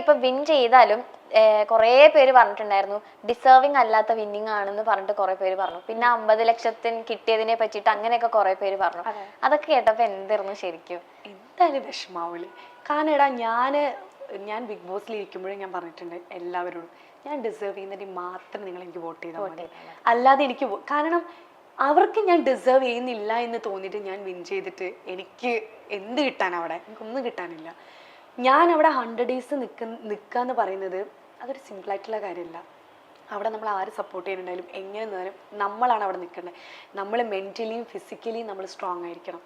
ഇപ്പൊ വിൻ ചെയ്താലും കുറെ പേര് പറഞ്ഞിട്ടുണ്ടായിരുന്നു ഡിസേർവിംഗ് അല്ലാത്ത വിന്നിങ് ആണെന്ന് പറഞ്ഞിട്ട് കുറെ പേര് പറഞ്ഞു. പിന്നെ 50 ലക്ഷത്തിന് കിട്ടിയതിനെ പറ്റിയിട്ട് അങ്ങനെയൊക്കെ കുറെ പേര് പറഞ്ഞു. അതൊക്കെ കേട്ടപ്പോ എന്തായിരുന്നു ശരിക്കും? എന്തായാലും വിഷമാവൂലേ? കാരണം എടാ ഞാൻ ബിഗ് ബോസിൽ ഇരിക്കുമ്പോഴും ഞാൻ പറഞ്ഞിട്ടുണ്ട് എല്ലാവരോടും, ഞാൻ ഡിസേർവ് ചെയ്യുന്നതിന് മാത്രം നിങ്ങൾ എനിക്ക് വോട്ട് ചെയ്താൽ മതി. അല്ലാതെ എനിക്ക് കാരണം അവർക്ക് ഞാൻ ഡിസേർവ് ചെയ്യുന്നില്ല എന്ന് തോന്നിയിട്ട് ഞാൻ വിൻ ചെയ്തിട്ട് എനിക്ക് എന്ത് കിട്ടാൻ? അവിടെ എനിക്കൊന്നും കിട്ടാനില്ല. ഞാൻ അവിടെ 100 days നിൽക്കുക എന്ന് പറയുന്നത് അതൊരു സിമ്പിളായിട്ടുള്ള കാര്യമല്ല. അവിടെ നമ്മൾ ആര് സപ്പോർട്ട് ചെയ്യുന്നുണ്ടായാലും എങ്ങനെ നിന്നാലും നമ്മളാണ് അവിടെ നിൽക്കേണ്ടത്. നമ്മൾ മെൻ്റലിയും ഫിസിക്കലിയും നമ്മൾ സ്ട്രോങ് ആയിരിക്കണം.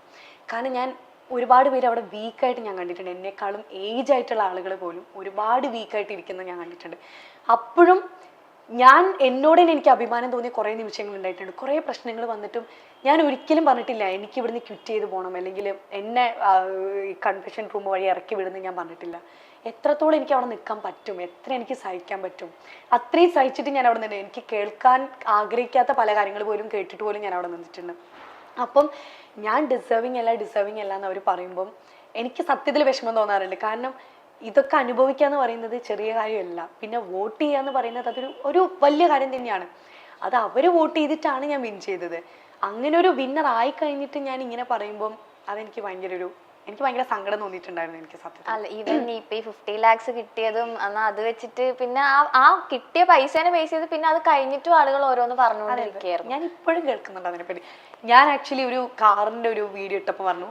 കാരണം ഞാൻ ഒരുപാട് പേര് അവിടെ വീക്കായിട്ട് ഞാൻ കണ്ടിട്ടുണ്ട്. എന്നെക്കാളും ഏജ് ആയിട്ടുള്ള ആളുകൾ പോലും ഒരുപാട് വീക്കായിട്ട് ഇരിക്കുന്നത് ഞാൻ കണ്ടിട്ടുണ്ട്. അപ്പോഴും എന്നോട് തന്നെ എനിക്ക് അഭിമാനം തോന്നിയ കുറേ നിമിഷങ്ങൾ ഉണ്ടായിട്ടുണ്ട്. കുറേ പ്രശ്നങ്ങൾ വന്നിട്ടും ഞാൻ ഒരിക്കലും പറഞ്ഞിട്ടില്ല എനിക്ക് ഇവിടുന്ന് ക്വിറ്റ് ചെയ്ത് പോകണം, അല്ലെങ്കിൽ എന്നെ കൺഫെഷൻ റൂം വഴി ഇറക്കി വിടുന്നത് ഞാൻ പറഞ്ഞിട്ടില്ല. എത്രത്തോളം എനിക്ക് അവിടെ നിൽക്കാൻ പറ്റും, എത്ര എനിക്ക് സഹിക്കാൻ പറ്റും, അത്രയും സഹിച്ചിട്ട് ഞാൻ അവിടെ നിന്ന് എനിക്ക് കേൾക്കാൻ ആഗ്രഹിക്കാത്ത പല കാര്യങ്ങൾ പോലും കേട്ടിട്ട് പോലും ഞാൻ അവിടെ നിന്നിട്ടുണ്ട്. അപ്പം ഞാൻ ഡിസേർവിങ് അല്ല എന്ന് അവർ പറയുമ്പം എനിക്ക് സത്യത്തിൽ വിഷമം തോന്നാറുണ്ട്. കാരണം ഇതൊക്കെ അനുഭവിക്കുക എന്ന് പറയുന്നത് ചെറിയ കാര്യമല്ല. പിന്നെ വോട്ട് ചെയ്യുക എന്ന് പറയുന്നത് അതൊരു വലിയ കാര്യം തന്നെയാണ്. അത് അവർ വോട്ട് ചെയ്തിട്ടാണ് ഞാൻ വിൻ ചെയ്തത്. അങ്ങനെ ഒരു വിന്നർ ആയി കഴിഞ്ഞിട്ട് ഞാൻ ഇങ്ങനെ പറയുമ്പം അതെനിക്ക് ഭയങ്കര സങ്കടം തോന്നിയിട്ടുണ്ടായിരുന്നു എനിക്ക് സത്യത്തിൽ. അല്ല, ഈവൻ ഇപ്പൊ ഈ 50 lakhs കിട്ടിയതും അത് വെച്ചിട്ട് പിന്നെ ആ കിട്ടിയ പൈസേനെ ബേസ് ചെയ്ത് പിന്നെ അത് കഴിഞ്ഞിട്ടും ആളുകൾ ഓരോന്ന് പറഞ്ഞുകൊണ്ടിരിക്കുകയായിരുന്നു. ഞാൻ ഇപ്പോഴും കേൾക്കുന്നുണ്ട് അതിനെപ്പറ്റി. ഞാൻ ആക്ച്വലി ഒരു കാറിന്റെ ഒരു വീഡിയോ ഇട്ടപ്പോൾ പറഞ്ഞു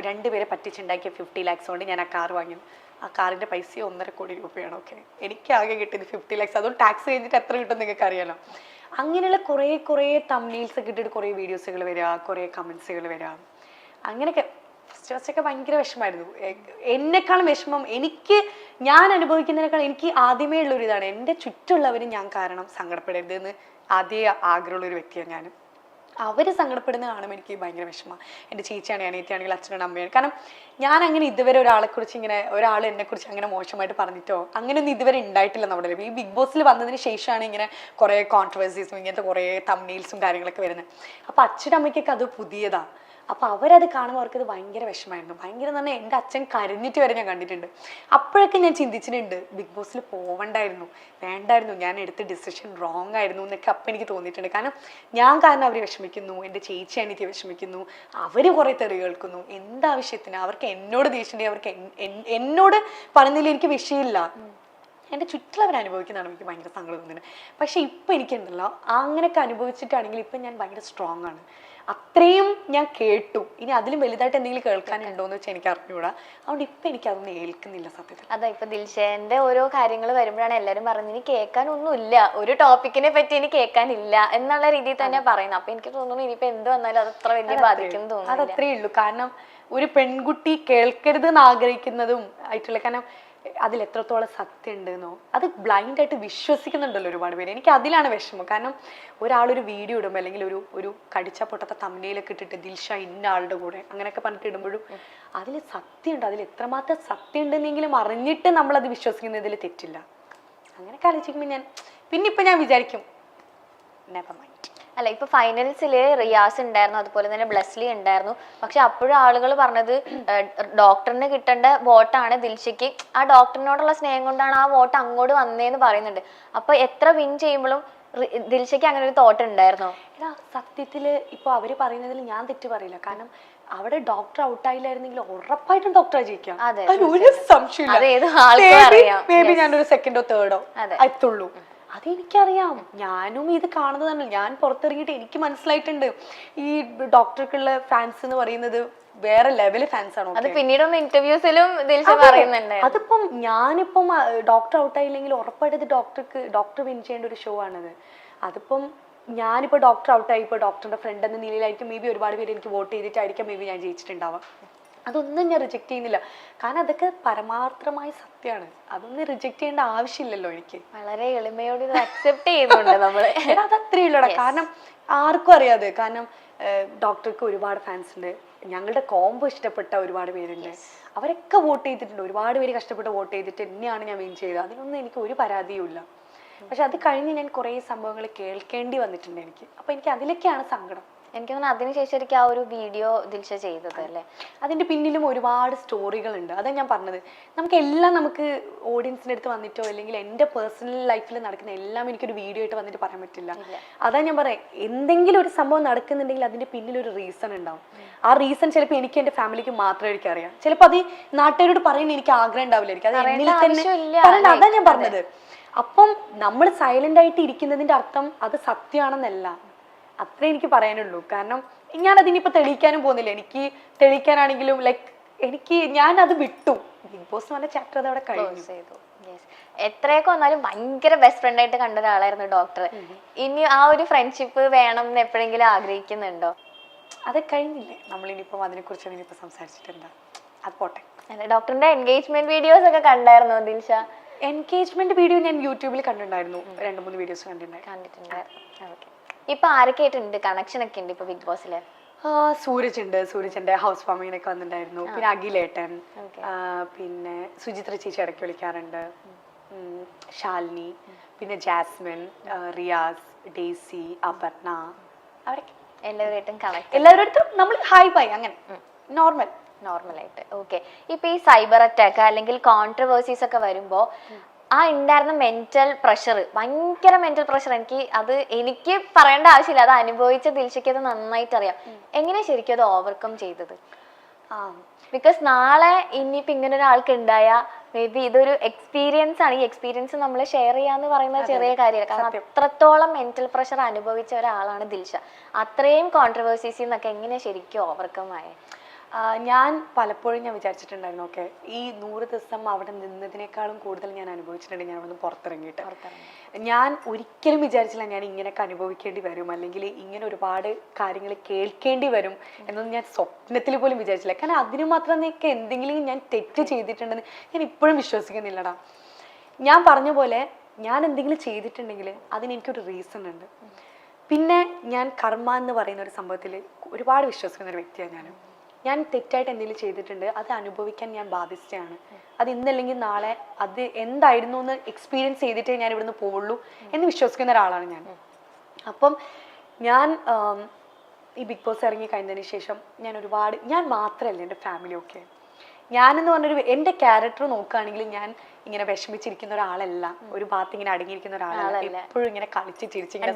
2 പേരെ പറ്റിച്ചുണ്ടാക്കിയ 50 lakhs കൊണ്ട് ഞാൻ ആ കാർ വാങ്ങി. ആ കാറിന്റെ പൈസ 1.5 കോടി രൂപയാണ്. ഓക്കെ, എനിക്ക് ആകെ കിട്ടിയത് 50 lakhs. അതുകൊണ്ട് ടാക്സ് കഴിഞ്ഞിട്ട് എത്ര കിട്ടും നിങ്ങൾക്ക് അറിയാലോ. അങ്ങനെയുള്ള കുറേ തംബ്നെയിൽസ് ഒക്കെ ഇട്ടിട്ട് കുറേ വീഡിയോസുകൾ വരിക, കുറേ കമന്റ്സുകൾ വരിക. അങ്ങനെയൊക്കെ ഫസ്റ്റ് ഭയങ്കര വിഷമമായിരുന്നു. എന്നെക്കാളും വിഷമം ഞാൻ അനുഭവിക്കുന്നതിനേക്കാൾ എനിക്ക് ആദ്യമേ ഉള്ളൊരു ഇതാണ്, എൻ്റെ ചുറ്റുള്ളവരും ഞാൻ കാരണം സങ്കടപ്പെടരുത് എന്ന് ആദ്യമേ ആഗ്രഹമുള്ളൊരു വ്യക്തിയാണ് ഞാൻ. അവർ സങ്കടപ്പെടുന്ന കാണുമ്പോൾ എനിക്ക് ഭയങ്കര വിഷമമാണ്. എൻ്റെ ചേച്ചിയാണെങ്കിൽ അനിയത്തിയാണെങ്കിൽ അച്ഛനാണ് അമ്മയാണ്. കാരണം ഞാൻ അങ്ങനെ ഇതുവരെ ഒരാൾ എന്നെക്കുറിച്ച് അങ്ങനെ മോശമായിട്ട് പറഞ്ഞിട്ടോ അങ്ങനെയൊന്നും ഇതുവരെ ഉണ്ടായിട്ടില്ല നമ്മുടെ ലൈഫ്. ഈ ബിഗ് ബോസിൽ വന്നതിന് ശേഷമാണ് ഇങ്ങനെ കുറേ കോൺട്രവേഴ്സീസും ഇങ്ങനത്തെ കുറേ തംബ്നെയിൽസും കാര്യങ്ങളൊക്കെ വരുന്നത്. അപ്പോൾ അച്ഛനും അമ്മയ്ക്കൊക്കെ അത് പുതിയതാണ്. അപ്പോൾ അവരത് കാണുമ്പോൾ അവർക്കത് ഭയങ്കര വിഷമമായിരുന്നു. ഭയങ്കര എന്ന് പറഞ്ഞാൽ എൻ്റെ അച്ഛൻ കരഞ്ഞിട്ട് വരെ ഞാൻ കണ്ടിട്ടുണ്ട്. അപ്പോഴൊക്കെ ഞാൻ ചിന്തിച്ചിട്ടുണ്ട് ബിഗ് ബോസിൽ വേണ്ടായിരുന്നു, ഞാൻ എടുത്ത ഡിസിഷൻ റോങ് ആയിരുന്നു എന്നൊക്കെ അപ്പം എനിക്ക് തോന്നിയിട്ടുണ്ട്. കാരണം കാരണം അവർ വിഷമിക്കുന്നു, എൻ്റെ ചേച്ചി അനിയത്തി വിഷമിക്കുന്നു, അവർ കുറേ തെറി കേൾക്കുന്നു. എന്താവശ്യത്തിന് അവർക്ക് എന്നോട് ദേഷ്യമുണ്ടെങ്കിൽ അവർക്ക് എന്നോട് പറഞ്ഞതിൽ എനിക്ക് വിഷയമില്ല. എൻ്റെ ചുറ്റുള്ളവർ അനുഭവിക്കുന്നതാണ് എനിക്ക് ഭയങ്കര സങ്കടം തോന്നുന്നത്. പക്ഷെ ഇപ്പം എനിക്കുണ്ടല്ലോ അങ്ങനെയൊക്കെ അനുഭവിച്ചിട്ടാണെങ്കിൽ ഇപ്പം ഞാൻ ഭയങ്കര സ്ട്രോങ് ആണ്. അത്രയും ഞാൻ കേട്ടു. ഇനി അതിലും വലുതായിട്ട് എന്തെങ്കിലും കേൾക്കാനുണ്ടോ എന്ന് വെച്ചാൽ എനിക്ക് അറിഞ്ഞൂടാ. അതുകൊണ്ട് ഇപ്പം എനിക്കതൊന്നും ഏൽക്കുന്നില്ല സത്യത്തിൽ. അതാ ഇപ്പൊ ദിൽഷേന്റെ ഓരോ കാര്യങ്ങൾ വരുമ്പോഴാണ് എല്ലാവരും പറയുന്നത് ഇനി കേൾക്കാനൊന്നുമില്ല, ഒരു ടോപ്പിക്കിനെ പറ്റി ഇനി കേൾക്കാനില്ല എന്നുള്ള രീതിയിൽ തന്നെ പറയുന്നത്. അപ്പൊ എനിക്ക് തോന്നുന്നു ഇനിയിപ്പോ എന്ത് വന്നാലും അത് അത്ര വലിയ ബാധിക്കും തോന്നുന്നു. അതത്രേ ഉള്ളൂ. കാരണം ഒരു പെൺകുട്ടി കേൾക്കരുത് എന്ന് ആഗ്രഹിക്കുന്നതും ആയിട്ടുള്ള, കാരണം അതിൽ എത്രത്തോളം സത്യം ഉണ്ടെന്നോ അത് ബ്ലൈൻഡായിട്ട് വിശ്വസിക്കുന്നുണ്ടല്ലോ ഒരുപാട് പേര്. എനിക്ക് അതിലാണ് വിഷമം. കാരണം ഒരാളൊരു വീഡിയോ ഇടുമ്പോൾ അല്ലെങ്കിൽ ഒരു കടിച്ച പൊട്ടത്തെ തമ്മിലൊക്കെ ഇട്ടിട്ട് ദിൽഷ ഇന്ന ആളുടെ കൂടെ അങ്ങനെയൊക്കെ പറഞ്ഞിട്ട് ഇടുമ്പോഴും അതിൽ സത്യമുണ്ട്. അതിൽ എത്രമാത്രം സത്യം ഉണ്ടെന്നെങ്കിലും അറിഞ്ഞിട്ട് നമ്മളത് വിശ്വസിക്കുന്നതിൽ തെറ്റില്ല. അങ്ങനെയൊക്കെ ആലോചിക്കുമ്പോൾ ഇപ്പം ഞാൻ വിചാരിക്കും നെവർ മൈൻഡ്. അല്ല, ഇപ്പൊ ഫൈനൽസില് റിയാസ് ഉണ്ടായിരുന്നു, അതുപോലെ തന്നെ ബ്ലെസ്ലി ഉണ്ടായിരുന്നു. പക്ഷെ അപ്പോഴും ആളുകൾ പറഞ്ഞത് ഡോക്ടറിന് കിട്ടേണ്ട വോട്ടാണ് ദിൽഷയ്ക്ക്, ആ ഡോക്ടറിനോടുള്ള സ്നേഹം കൊണ്ടാണ് ആ വോട്ട് അങ്ങോട്ട് വന്നേന്ന് പറയുന്നുണ്ട്. അപ്പൊ എത്ര വിൻ ചെയ്യുമ്പോഴും ദിൽഷയ്ക്ക് അങ്ങനെ ഒരു തോട്ട് ഉണ്ടായിരുന്നോ? സത്യത്തില് ഇപ്പൊ അവര് പറയുന്നതിൽ ഞാൻ തെറ്റ് പറയില്ല. കാരണം അവിടെ ഡോക്ടർ ഔട്ടായില്ലായിരുന്നെങ്കിൽ ഉറപ്പായിട്ടും ഡോക്ടറെ ജയിക്കാം, ഒരു സംശയമില്ല. മേ ബി ഞാനൊരു സെക്കൻഡോ തേർഡോ എത്തുള്ളൂ. അതെനിക്കറിയാം. ഞാനും ഇത് കാണുന്നതാണ്. ഞാൻ പുറത്തിറങ്ങിയിട്ട് എനിക്ക് മനസ്സിലായിട്ടുണ്ട് ഈ ഡോക്ടർക്കുള്ള ഫാൻസ് എന്ന് പറയുന്നത് വേറെ ലെവല് ഫാൻസ് ആണോ. അത് പിന്നീടൊന്നും ഇന്റർവ്യൂസിലും പറയുന്നുണ്ട്. അതിപ്പം ഞാനിപ്പം ഡോക്ടർ ഔട്ടായില്ലെങ്കിൽ ഉറപ്പായിട്ട് ഡോക്ടർ വിൻ ചെയ്യേണ്ട ഒരു ഷോ ആണത്. അതിപ്പം ഞാനിപ്പോൾ ഡോക്ടർ ഔട്ടായി, ഇപ്പോൾ ഡോക്ടറിന്റെ ഫ്രണ്ട് എന്ന നിലയിലായിരിക്കും മേ ബി ഒരുപാട് പേര് എനിക്ക് വോട്ട് ചെയ്തിട്ടായിരിക്കും മേ ബി ഞാൻ ജയിച്ചിട്ടുണ്ടാവാം. അതൊന്നും ഞാൻ റിജക്ട് ചെയ്യുന്നില്ല. കാരണം അതൊക്കെ പരമാർത്ഥമായ സത്യമാണ്. അതൊന്നും റിജക്ട് ചെയ്യേണ്ട ആവശ്യമില്ലല്ലോ എനിക്ക്. വളരെ എളിമയോട് അക്സെപ്റ്റ് ചെയ്യുന്നുണ്ട് നമ്മള്. അതത്രേ ഉള്ളൂടാ. കാരണം ആർക്കും അറിയാതെ. കാരണം ഡോക്ടർക്ക് ഒരുപാട് ഫാൻസ് ഉണ്ട്. ഞങ്ങളുടെ കോംബോ ഇഷ്ടപ്പെട്ട ഒരുപാട് പേരുണ്ട്. അവരൊക്കെ വോട്ട് ചെയ്തിട്ടുണ്ട്. ഒരുപാട് പേര് കഷ്ടപ്പെട്ട് വോട്ട് ചെയ്തിട്ട് എന്നെയാണ് ഞാൻ വിൻ ചെയ്തത്. അതിനൊന്നും എനിക്ക് ഒരു പരാതിയും ഇല്ല. പക്ഷെ അത് കഴിഞ്ഞ് ഞാൻ കുറേ സംഭവങ്ങൾ കേൾക്കേണ്ടി വന്നിട്ടുണ്ട് എനിക്ക്. അപ്പൊ എനിക്ക് അതിലൊക്കെയാണ് സങ്കടം. എനിക്ക് തോന്നുന്നു അതിനുശേഷം ആ ഒരു വീഡിയോ ദിൽഷ ചെയ്തത് അല്ലേ. അതിന്റെ പിന്നിലും ഒരുപാട് സ്റ്റോറികളുണ്ട്. അതാ ഞാൻ പറഞ്ഞത്, നമുക്ക് ഓഡിയൻസിന്റെ അടുത്ത് വന്നിട്ടോ അല്ലെങ്കിൽ എൻ്റെ പേഴ്സണൽ ലൈഫിൽ നടക്കുന്ന എല്ലാം എനിക്കൊരു വീഡിയോ ആയിട്ട് വന്നിട്ട് പറയാൻ പറ്റില്ല. അതാ ഞാൻ പറയാം, എന്തെങ്കിലും ഒരു സംഭവം നടക്കുന്നുണ്ടെങ്കിൽ അതിന്റെ പിന്നിൽ ഒരു റീസൺ ഉണ്ടാവും. ആ റീസൺ ചിലപ്പോൾ എനിക്ക് എൻ്റെ ഫാമിലിക്ക് മാത്രമേ എനിക്കറിയാം. ചിലപ്പോൾ അത് നാട്ടുകാരോട് പറയാൻ എനിക്ക് ആഗ്രഹം ഉണ്ടാവില്ലായിരിക്കും. അത് എന്നിൽ തന്നെ അതാ ഞാൻ പറഞ്ഞത്. അപ്പം നമ്മൾ സൈലന്റ് ആയിട്ട് ഇരിക്കുന്നതിന്റെ അർത്ഥം അത് സത്യമാണെന്നല്ല. അത്രേ എനിക്ക് പറയാനുള്ളൂ. കാരണം ഞാൻ അതിനിപ്പോ തെളിയിക്കാനും പോകുന്നില്ല. എനിക്ക് തെളിയിക്കാനാണെങ്കിലും ഞാൻ അത് വിട്ടു. ബിഗ് ബോസ് പറഞ്ഞ ചാപ്റ്റർ അത് അവിടെ കഴിഞ്ഞു. എത്രയൊക്കെ വന്നാലും ഭയങ്കര ബെസ്റ്റ് ഫ്രണ്ട് ആയിട്ട് കണ്ട ഒരാളായിരുന്നു ഡോക്ടർ. ഇനി ആ ഒരു ഫ്രണ്ട്ഷിപ്പ് വേണം എന്ന് എപ്പോഴെങ്കിലും ആഗ്രഹിക്കുന്നുണ്ടോ? അത് കഴിഞ്ഞില്ലേ, നമ്മളിനിപ്പം അതിനെ കുറിച്ച് ഇനിയിപ്പോ സംസാരിച്ചിട്ടുണ്ട്. അത് പോട്ടെ. ഡോക്ടറിന്റെ എൻഗേജ്മെന്റ് വീഡിയോസ് ഒക്കെ കണ്ടായിരുന്നോ ദിൽഷ? എൻഗേജ്മെന്റ് വീഡിയോ ഞാൻ യൂട്യൂബിൽ കണ്ടിട്ടുണ്ടായിരുന്നു. 2-3 വീഡിയോസ് കണ്ടിട്ടുണ്ടായിരുന്നു. ഇപ്പൊ ആരൊക്കെയായിട്ടുണ്ട് കണക്ഷൻ ഒക്കെ ഉണ്ട് ഇപ്പൊ ബിഗ് ബോസില്? സൂരജുണ്ട് ഹൗസ് വാമിങ്ങിനൊക്കെ വന്നിട്ടുണ്ടായിരുന്നു. പിന്നെ അഖിലേട്ടൻ, പിന്നെ സുചിത്ര ചേച്ചി ഇടയ്ക്ക് വിളിക്കാറുണ്ട്, ശാലിനി, പിന്നെ ജാസ്മിൻ, റിയാസ്, ഡേസി, അപർണ, അവരൊക്കെ എല്ലാവരും നമ്മൾ ഹായ് ബൈ അങ്ങനെ നോർമലായിട്ട്. ഓക്കെ. ഇപ്പൊ ഈ സൈബർ അറ്റാക്ക് അല്ലെങ്കിൽ കോൺട്രവേഴ്സീസ് ഒക്കെ വരുമ്പോ ആ ഉണ്ടായിരുന്ന മെന്റൽ പ്രഷർ, ഭയങ്കര മെന്റൽ പ്രഷർ, എനിക്ക് പറയേണ്ട ആവശ്യമില്ല, അത് അനുഭവിച്ച ദിൽഷയ്ക്ക് അത് നന്നായിട്ട് അറിയാം. എങ്ങനെ ശരിക്കും അത് ഓവർകം ചെയ്തത്? ബിക്കോസ് നാളെ ഇനിയിപ്പോ ഇങ്ങനെ ഒരാൾക്ക് ഉണ്ടായ മേ ബി ഇതൊരു എക്സ്പീരിയൻസ് ആണ്. ഈ എക്സ്പീരിയൻസ് നമ്മൾ ഷെയർ ചെയ്യാന്ന് പറയുന്നത് ചെറിയ കാര്യമല്ല. കാരണം അത്രത്തോളം മെന്റൽ പ്രഷർ അനുഭവിച്ച ഒരാളാണ് ദിൽഷ. അത്രയും കോൺട്രവേഴ്സീസിൽ നിന്നൊക്കെ എങ്ങനെ ശരിക്കും ഓവർകം ആയേ? ഞാൻ പലപ്പോഴും വിചാരിച്ചിട്ടുണ്ടായിരുന്നു, ഓക്കെ, ഈ 100 ദിവസം അവിടെ നിന്നതിനേക്കാളും കൂടുതൽ ഞാൻ അനുഭവിച്ചിട്ടുണ്ട് ഞാൻ അവിടെ നിന്ന് പുറത്തിറങ്ങിയിട്ട്. ഞാൻ ഒരിക്കലും വിചാരിച്ചില്ല ഞാൻ ഇങ്ങനെയൊക്കെ അനുഭവിക്കേണ്ടി വരും, അല്ലെങ്കിൽ ഇങ്ങനെ ഒരുപാട് കാര്യങ്ങൾ കേൾക്കേണ്ടി വരും എന്നൊന്നും ഞാൻ സ്വപ്നത്തിൽ പോലും വിചാരിച്ചില്ല. കാരണം അതിന് മാത്രമൊക്കെ എന്തെങ്കിലും ഞാൻ തെറ്റ് ചെയ്തിട്ടുണ്ടെന്ന് ഞാൻ ഇപ്പോഴും വിശ്വസിക്കുന്നില്ലടാ. ഞാൻ പറഞ്ഞ പോലെ ഞാൻ എന്തെങ്കിലും ചെയ്തിട്ടുണ്ടെങ്കിൽ അതിന് എനിക്കൊരു റീസൺ ഉണ്ട്. പിന്നെ ഞാൻ കർമ്മ എന്ന് പറയുന്ന ഒരു സംഭവത്തിൽ ഒരുപാട് വിശ്വസിക്കുന്ന ഒരു വ്യക്തിയാണ്. ഞാൻ തെറ്റായിട്ട് എന്തെങ്കിലും ചെയ്തിട്ടുണ്ട്, അത് അനുഭവിക്കാൻ ഞാൻ ബാധ്യസ്ഥയാണ്. അത് ഇന്നല്ലെങ്കിൽ നാളെ അത് എന്തായിരുന്നു എന്ന് എക്സ്പീരിയൻസ് ചെയ്തിട്ടേ ഞാൻ ഇവിടുന്ന് പോവുള്ളൂ എന്ന് വിശ്വസിക്കുന്ന ഒരാളാണ് ഞാൻ. അപ്പം ഞാൻ ഈ ബിഗ് ബോസ് ഇറങ്ങി കഴിഞ്ഞതിന് ശേഷം ഞാൻ മാത്രമല്ല, എൻ്റെ ഫാമിലിയൊക്കെ, ഞാനെന്ന് പറഞ്ഞൊരു എൻ്റെ ക്യാരക്ടർ നോക്കുകയാണെങ്കിൽ ഞാൻ ഇങ്ങനെ വിഷമിച്ചിരിക്കുന്ന ഒരാളല്ല, ഒരു ഭാഗത്ത് ഇങ്ങനെ അടങ്ങിയിരിക്കുന്ന ഒരാളല്ല. എപ്പോഴും ഇങ്ങനെ കളിച്ച് ചിരിച്ച് ഇങ്ങനെ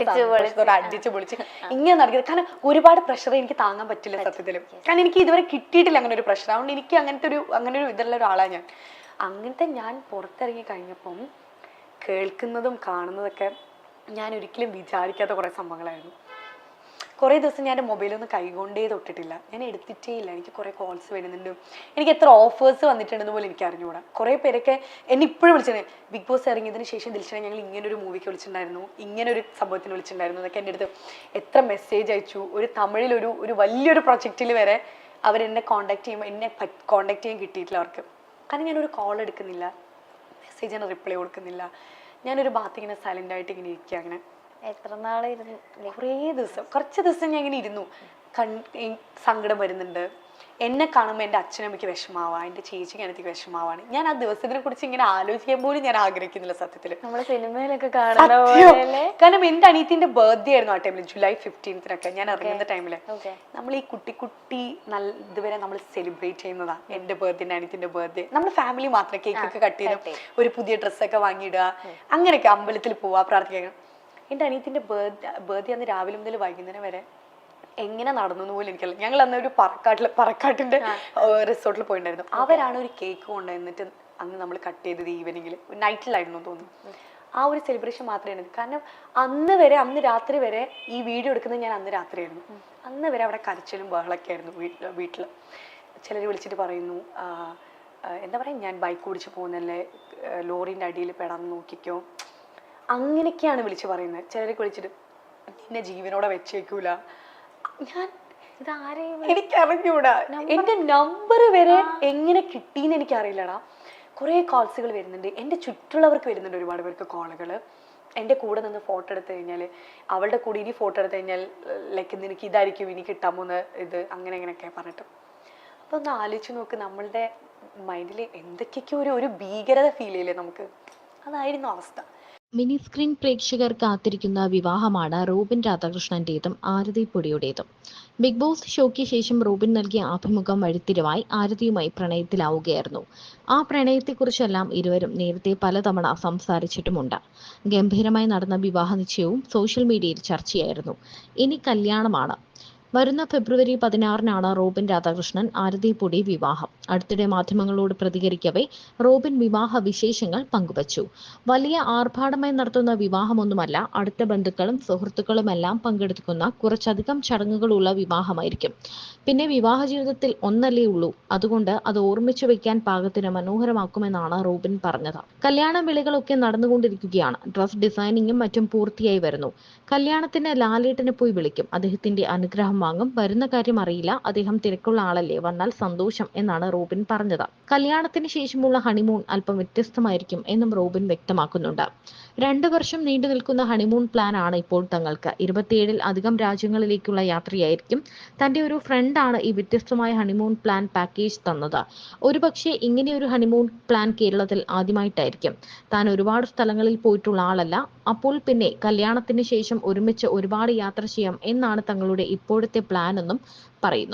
അടിച്ച് പൊളിച്ച് ഇങ്ങനെ നടക്കുന്നത്. കാരണം ഒരുപാട് പ്രഷർ എനിക്ക് താങ്ങാൻ പറ്റില്ല സത്യത്തിലും. കാരണം എനിക്ക് ഇതുവരെ കിട്ടിയിട്ടില്ല അങ്ങനെ ഒരു പ്രഷർ. അതുകൊണ്ട് എനിക്ക് അങ്ങനെ ഒരു ഇതുള്ള ഒരാളാണ് ഞാൻ. അങ്ങനത്തെ ഞാൻ പുറത്തിറങ്ങി കഴിഞ്ഞപ്പം കേൾക്കുന്നതും കാണുന്നതൊക്കെ ഞാൻ ഒരിക്കലും വിചാരിക്കാത്ത കുറേ സംഭവങ്ങളായിരുന്നു. കുറേ ദിവസം ഞാൻ എൻ്റെ മൊബൈലൊന്നും കൈകൊണ്ടേ തൊട്ടിട്ടില്ല, ഞാൻ എടുത്തിട്ടേ ഇല്ല. എനിക്ക് കുറേ കോൾസ് വരുന്നുണ്ട്, എനിക്ക് എത്ര ഓഫേഴ്സ് വന്നിട്ടുണ്ടെന്ന് പോലും എനിക്ക് അറിഞ്ഞുകൂടാ. കുറേ പേരൊക്കെ എന്നെ ഇപ്പോഴും വിളിച്ചത്, ബിഗ് ബോസ് ഇറങ്ങിയതിന് ശേഷം ദിൽഷനെ ഞങ്ങൾ ഇങ്ങനൊരു മൂവിക്ക് വിളിച്ചിട്ടുണ്ടായിരുന്നു, ഇങ്ങനൊരു സംഭവത്തിന് വിളിച്ചിട്ടുണ്ടായിരുന്നു എന്നൊക്കെ എൻ്റെ അടുത്ത് എത്ര മെസ്സേജ് അയച്ചു. ഒരു തമിഴിലൊരു വലിയൊരു പ്രൊജക്റ്റിൽ വരെ അവരെന്നെ കോൺടാക്ട് ചെയ്യുമ്പോൾ എന്നെ കോൺടാക്ട് ചെയ്യാൻ കിട്ടിയിട്ടില്ല അവർക്ക്. കാരണം ഞാനൊരു കോൾ എടുക്കുന്നില്ല, മെസ്സേജിന് റിപ്ലൈ കൊടുക്കുന്നില്ല, ഞാനൊരു ഭാഗത്ത് ഇങ്ങനെ സൈലൻ്റായിട്ട് ഇങ്ങനെ ഇരിക്കുക. അങ്ങനെ എത്ര നാളായിരുന്നു? കുറച്ച് ദിവസം ഞാൻ ഇങ്ങനെ ഇരുന്നു. സങ്കടം വരുന്നുണ്ട്, എന്നെ കാണുമ്പോൾ എൻ്റെ അച്ഛനമ്മയ്ക്ക് വിഷമാവാ, എൻ്റെ ചേച്ചിക്ക് എനിക്ക് വിഷമാവാണ്. ഞാൻ ആ ദിവസത്തിനെ കുറിച്ച് ഇങ്ങനെ ആലോചിക്കാൻ പോലും ഞാൻ ആഗ്രഹിക്കുന്നില്ല സത്യത്തിൽ. നമ്മളെ സിനിമയിലൊക്കെ കാരണം എൻ്റെ അനിയത്തിന്റെ ബർത്ത്ഡേ ആയിരുന്നു ആ ടൈമിൽ, ജൂലൈ 15 ഞാൻ ഇറങ്ങുന്ന ടൈമില്. നമ്മൾ ഈ കുട്ടി ഇതുവരെ നമ്മൾ സെലിബ്രേറ്റ് ചെയ്യുന്നതാ. എൻ്റെ ബർത്ത്ഡേ, അനിയത്തിന്റെ ബർത്ത്ഡേ, നമ്മൾ ഫാമിലി മാത്രം കേക്കൊക്കെ കട്ട് ചെയ്ത് ഒരു പുതിയ ഡ്രസ്സൊക്കെ വാങ്ങിയിടുക, അങ്ങനെയൊക്കെ അമ്പലത്തിൽ പോവാ, പ്രാർത്ഥിക്കുക. എൻ്റെ അനിയത്തിൻ്റെ ബർത്ത്ഡേ അന്ന് രാവിലെ മുതൽ വൈകുന്നേരം വരെ എങ്ങനെ നടന്നു എന്ന് പോലും എനിക്കല്ല. ഞങ്ങൾ അന്ന് ഒരു പറക്കാട്ടിൻ്റെ റിസോർട്ടിൽ പോയിട്ടുണ്ടായിരുന്നു. അവരാണ് ഒരു കേക്ക് കൊണ്ടുവന്നിട്ട് അന്ന് നമ്മൾ കട്ട് ചെയ്തത് ഈവനിങ്ങിൽ, നൈറ്റിലായിരുന്നു തോന്നുന്നു. ആ ഒരു സെലിബ്രേഷൻ മാത്രമേ. കാരണം അന്ന് രാത്രി വരെ ഈ വീഡിയോ എടുക്കുന്നത് ഞാൻ അന്ന് രാത്രിയായിരുന്നു. അന്ന് വരെ അവിടെ കരച്ചിലും ബഹളൊക്കെ ആയിരുന്നു വീട്ടിൽ. ചിലർ വിളിച്ചിട്ട് പറയുന്നു, എന്താ പറയുക, ഞാൻ ബൈക്ക് ഓടിച്ച് പോകുന്നല്ലേ, ലോറിൻ്റെ അടിയിൽ പെടാൻ നോക്കിക്കോ, അങ്ങനെയൊക്കെയാണ് വിളിച്ച് പറയുന്നത്. ചിലരൊക്കെ വിളിച്ചിട്ട് നിന്നെ ജീവനോടെ വെച്ചേക്കൂല. എനിക്കറിഞ്ഞൂടാ, എൻ്റെ നമ്പർ വരെ എങ്ങനെ കിട്ടിയെന്ന് എനിക്കറിയില്ലടാ. കുറേ കോൾസുകൾ വരുന്നുണ്ട്, എൻ്റെ ചുറ്റുള്ളവർക്ക് വരുന്നുണ്ട് ഒരുപാട് പേർക്ക് കോളുകൾ. എൻ്റെ കൂടെ നിന്ന് ഫോട്ടോ എടുത്തു കഴിഞ്ഞാൽ, അവളുടെ കൂടെ ഇനി ഫോട്ടോ എടുത്തു കഴിഞ്ഞാൽ നിനക്ക് ഇതായിരിക്കും ഇനി കിട്ടാൻ പോകുന്ന ഇത്, അങ്ങനെയൊക്കെ പറഞ്ഞിട്ട്. അപ്പോൾ ഒന്ന് ആലോചിച്ച് നോക്ക്, നമ്മളുടെ മൈൻഡിൽ എന്തൊക്കെയൊക്കെ ഒരു ഭീകരത ഫീൽ ചെയ്യില്ലേ നമുക്ക്. അതായിരുന്നു അവസ്ഥ. മിനി സ്ക്രീൻ പ്രേക്ഷകർ കാത്തിരിക്കുന്ന വിവാഹമാണ് റോബിൻ രാധാകൃഷ്ണന്റേതും ആരതി പൊടിയുടേതും. ബിഗ് ബോസ് ഷോയ്ക്ക് ശേഷം റോബിൻ നൽകിയ അഭിമുഖം വഴിത്തിരിവായി ആരതിയുമായി പ്രണയത്തിലാവുകയായിരുന്നു. ആ പ്രണയത്തെക്കുറിച്ചെല്ലാം ഇരുവരും നേരത്തെ പലതവണ സംസാരിച്ചിട്ടുമുണ്ട്. ഗംഭീരമായി നടന്ന വിവാഹ നിശ്ചയവും സോഷ്യൽ മീഡിയയിൽ ചർച്ചയായിരുന്നു. ഇനി കല്യാണമാണ്. വരുന്ന ഫെബ്രുവരി 16-നാണ് റോബിൻ രാധാകൃഷ്ണൻ ആരതി പൊടി വിവാഹം. അടുത്തിടെ മാധ്യമങ്ങളോട് പ്രതികരിക്കവേ റോബിൻ വിവാഹ വിശേഷങ്ങൾ പങ്കുവച്ചു. വലിയ ആർഭാടമായി നടത്തുന്ന വിവാഹമൊന്നുമല്ല, അടുത്ത ബന്ധുക്കളും സുഹൃത്തുക്കളുമെല്ലാം പങ്കെടുക്കുന്ന കുറച്ചധികം ചടങ്ങുകളുള്ള വിവാഹമായിരിക്കും. പിന്നെ വിവാഹ ജീവിതത്തിൽ ഒന്നല്ലേ ഉള്ളൂ, അതുകൊണ്ട് അത് ഓർമ്മിച്ചു വെക്കാൻ പാകത്തിന് മനോഹരമാക്കുമെന്നാണ് റോബിൻ പറഞ്ഞത്. കല്യാണ വിളികളൊക്കെ നടന്നുകൊണ്ടിരിക്കുകയാണ്. ഡ്രസ് ഡിസൈനിങ്ങും മറ്റും പൂർത്തിയായി വരുന്നു. കല്യാണത്തിന് ലാലേട്ടനെ പോയി വിളിക്കും. അദ്ദേഹത്തിന്റെ അനുഗ്രഹം വാങ്ങും. വരുന്ന കാര്യം അറിയില്ല, അദ്ദേഹം തിരക്കുള്ള ആളല്ലേ, വന്നാൽ സന്തോഷം എന്നാണ് റോബിൻ പറഞ്ഞത്. കല്യാണത്തിന് ശേഷമുള്ള ഹണിമൂൺ അല്പം വ്യത്യസ്തമായിരിക്കും എന്നും റോബിൻ വ്യക്തമാക്കുന്നുണ്ട്. 2 വർഷം നീണ്ടു നിൽക്കുന്ന ഹണിമൂൺ പ്ലാൻ ആണ് ഇപ്പോൾ തങ്ങൾക്ക്. 27-ൽ അധികം രാജ്യങ്ങളിലേക്കുള്ള യാത്രയായിരിക്കും. തന്റെ ഒരു ഫ്രണ്ടാണ് ഈ വ്യത്യസ്തമായ ഹണിമൂൺ പ്ലാൻ പാക്കേജ് തന്നത്. ഒരുപക്ഷെ ഇങ്ങനെയൊരു ഹണിമൂൺ പ്ലാൻ കേരളത്തിൽ ആദ്യമായിട്ടായിരിക്കും. താൻ ഒരുപാട് സ്ഥലങ്ങളിൽ പോയിട്ടുള്ള ആളല്ല. അപ്പോൾ പിന്നെ കല്യാണത്തിന് ശേഷം ഒരുമിച്ച് ഒരുപാട് യാത്ര ചെയ്യാം എന്നാണ് തങ്ങളുടെ ഇപ്പോഴത്തെ പ്ലാൻ എന്നും പറയുന്നു.